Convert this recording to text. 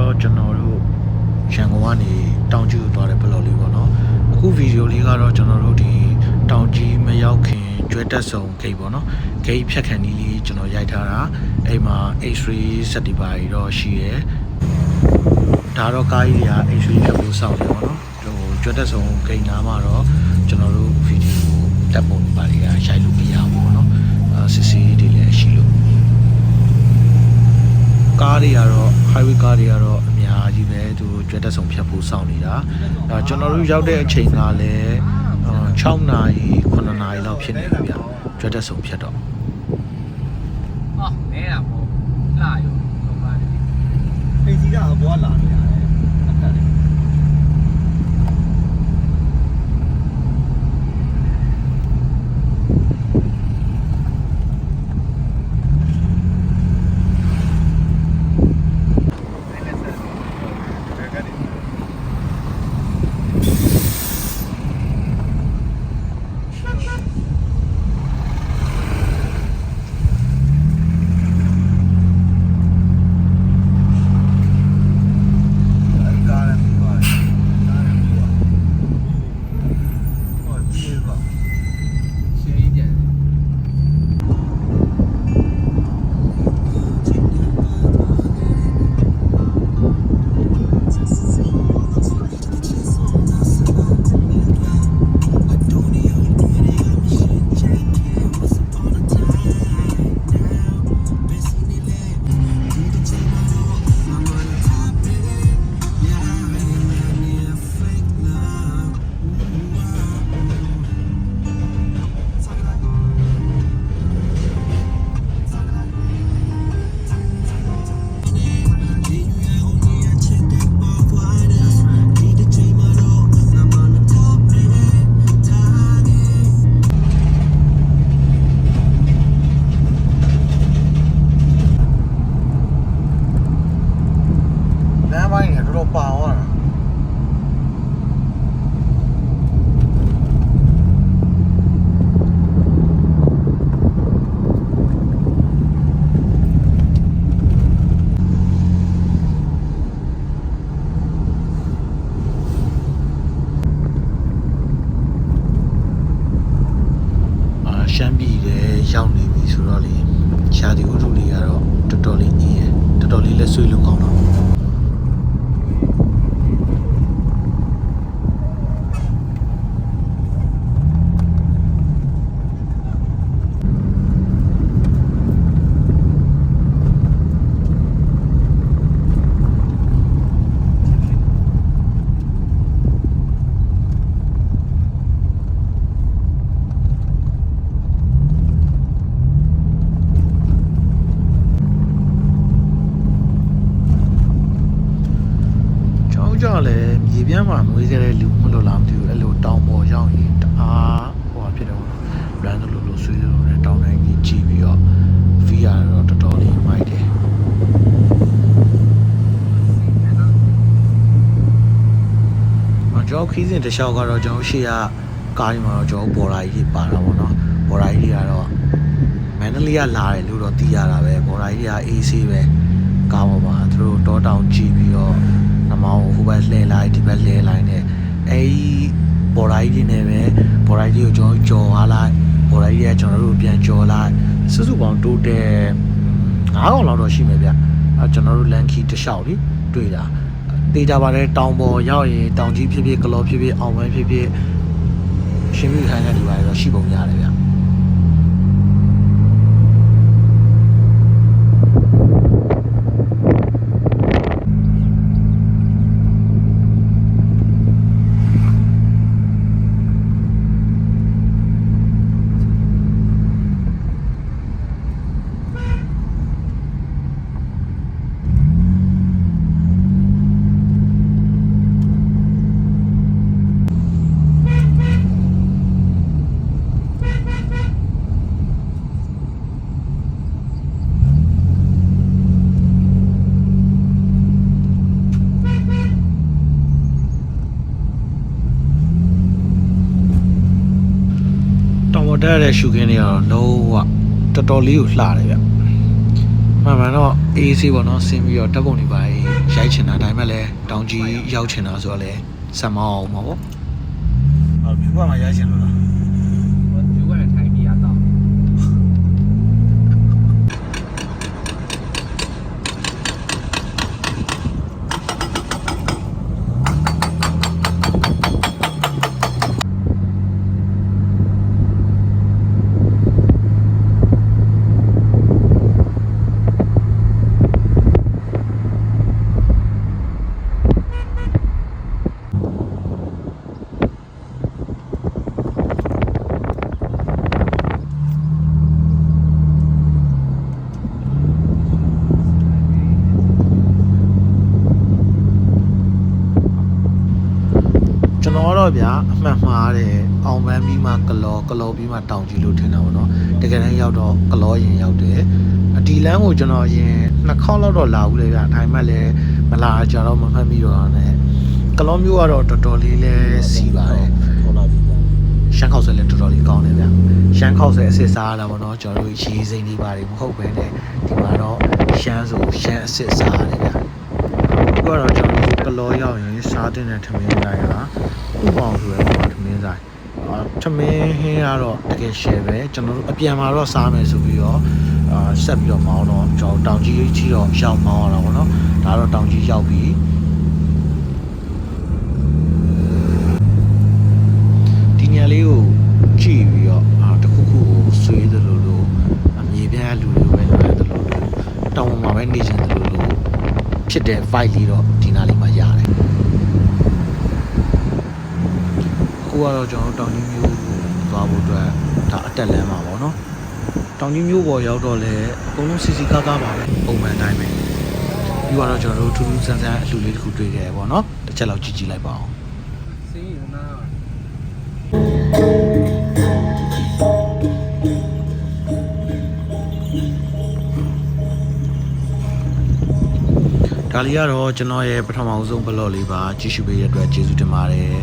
တော့ကျွန်တော်တို့ရန်ကုန်ကနေတောင်ကြီးကိုသွားတဲ့ဘလော့လေးပေါ့နော်အခုဗီဒီယိုလေးကတော့ကျွန်တော်တို့ဒီတောင်ကြီးမရောက်ခင်ကျွဲတက်ဆုံဂိတ်ပေါ့နော်ဂိတ်ဖြတ်ခဏီးလေးကျွန်တော်ရိုက်ထားတာအဲ့မှာ H3 စက်တီပါကြီးတော့ရှိရဲဒါတော့ကားကြီးတွေက H3 ဖြတ်ဖို့စောင့်တယ်ပေါ့နော်ဟိုကျွဲတက်ဆုံဂိတ်နားမှာတော့ကျွန်တော်တို့ဗီဒီယိုတက်ပုံပါတွေကရိုက်လို့မရဘူးပေါ့နော်စစ်စေးတွေလည်းရှိလို့ကားတွေကတော့ highway ကားတွေကတော့အများကြီးပဲသူကျွဲတက်ဆုံဖြတ်ဖို့စောင့်နေတာကျွန်တော်တို့ရောက်တဲ့အချိန်ကလည်း6နာရီ9နာရီလောက်ဖြစ်နေပြီဗျကျွဲတက်ဆုံဖြတ်တော့နဲတာပေါ့လာရောတော့ပါတယ်飞机上不要拉着呀ရှမ်းပြည်လည်းရောက်နေပြီဆိုတော့လေရှားဒီဥထုလေးကတော့တော်တော်လေးအေးရတော်တော်လေးလက်ဆွေးလို့ကောင်းတော့ကြောက်လည်းမြေပြန့်မှာမွေးကြတဲ့လူမလို့လားမသိဘူးအဲ့လိုတောင်ပေါ်ရောက်ရင်တအားဟိုဖြစ်တယ်ပေါ့ရန်လို့ဆွေးလို့နဲ့တောင်တိုင်းကြီးကြည့်ပြီးတော့ VR တော့တော်တော်လေးမိုက်တယ်ကျွန်တော်ခီးစဉ်တစ်လျှောက်ကတော့ကျွန်တော်ရှေ့ကကားကြီးမှာတော့ကျွန်တော်ဘော်ရာကြီးပါတာပေါ့နော်ဘော်ရာကြီးကတော့မန္တလေးကလာတယ်လို့တော့သိရတာပဲဘော်ရာကြီးက AC ပဲကားပေါ်မှာသူတို့တောတောင်ကြည့်ပြီးတော့နမောင်ဟိုဘက်လှည့်လိုက်ဒီဘက်လှည့်လိုက်နဲ့အဲဒီဘော်ရာကြီးတွေနဲ့ပဲဘော်ရာကြီးကိုကျွန်တော်ကြော်သွားလိုက်ဘော်ရာကြီးကကျွန်တော်တို့ပြန်ကြော်လိုက်စုစုပေါင်းတိုးတယ်9កောင်လောက်တော့ရှိမယ်ဗျအဲကျွန်တော်တို့လန်ခီတစ်လျှောက်လေးတွေ့တာတေးကြပါတယ်တောင်ပေါ်ရောက်ရင်တောင်ကြီးဖြစ်ဖြစ်ကလော်ဖြစ်ဖြစ်အောင်ဝဲဖြစ်ဖြစ်ရှင်းပြခိုင်းတဲ့လူတွေတော့ရှိပုံရတယ်ဗျတက်ရတဲ့ရှုခင်းတွေကတော့လုံးဝတော်တော်လေးကိုလှတယ်ဗျ မှန်တော့အေးဆေးပေါ့နော်ဆင်းပြီးတော့ဓာတ်ပုံတွေပါရိုက်ချင်တာဒါပေမဲ့လည်းတောင်ကြီးရောက်ချင်တာဆိုတော့လည်းဆက်မအောင်ပါပေါ့ ဘီကွာမှာရရှင်လို့လား 我就过来台比亚到。 ကျွန်တော်တော့ဗျာအမှန်မှားတယ်အောင်ပန်းပြီးမှကလောပြီးမှတောင်ကြီးလို့ထင်တာပေါ့နော်တကယ်တမ်းရောက်တော့ကလောရင်ရောက်တယ်ဒီလမ်းကိုကျွန်တော်ရင်2ခေါက်လောက်တော့လာဘူးလေဗျာဒါပေမဲ့လည်းမလာကြတော့မမှတ်မိတော့နဲ့ကလောမျိုးကတော့တော်တော်လေးလဲစီပါတယ် ခေါ်လာပြီ ရှမ်းခောက်ဆွဲလည်းတော်တော်လေးကောင်းတယ်ဗျရှမ်းခောက်ဆွဲအစ်စ်စားရတာပေါ့နော်ကျွန်တော်တို့ရေးစိမ့်လေးပါတယ်မဟုတ်ပဲနဲ့ဒီမှာတော့ရှမ်းဆိုရှမ်းအစ်စ်စားရတယ်ဗျအခုကတော့ကျွန်တော်တို့ကလောရောက်ရင်စားတဲ့ထမင်းလိုက်တာဥပအောင်ဆိုရတော့ထမင်းဆိုင်ထမင်းဟင်းကတော့တကယ်ရှယ်ပဲကျွန်တော်တို့အပြန်မှာတော့စားမယ်ဆိုပြီးတော့ဆက်ပြီးတော့မောင်းတော့ကျွန်တော်တောင်ကြီးကြီးတော့ရောက်မောင်းရတာပေါ့နော်ဒါတော့တောင်ကြီးရောက်ပြီဒီညလေးကိုကြည့်ပြီးတော့တခုခုကိုဆွေးသလိုလိုအမြေပြားလူလိုပဲလွယ်သလိုလိုတောင်ပေါ်မှာပဲနေချင်သလိုလိုဖြစ်တဲ့ vibe လေးတော့ဒီနားလေးမှာရတယ်အခုကတော့ကျွန်တော်တောင်ကြီးမျိုးသွားဖို့အတွက်ဒါအတက်လမ်းမှာပေါ့နော်တောင်ကြီးမျိုးပေါ်ရောက်တော့လေအကုန်လုံးစီစီကားကားပါပဲပုံမှန်တိုင်းပဲပြီးတော့ကျွန်တော်တို့ထူးထူးဆန်းဆန်းအလှူလေးတစ်ခုတွေ့ခဲ့ရပေါ့နော်တစ်ချက်လောက်ကြည့်ကြည့်လိုက်ပါအောင် 生意很大。 ဒါလေးကတော့ကျွန်တော်ရဲ့ပထမဆုံးဘလော့လေးပါကြည့်ရှုပေးရတဲ့အတွက်ကျေးဇူးတင်ပါတယ်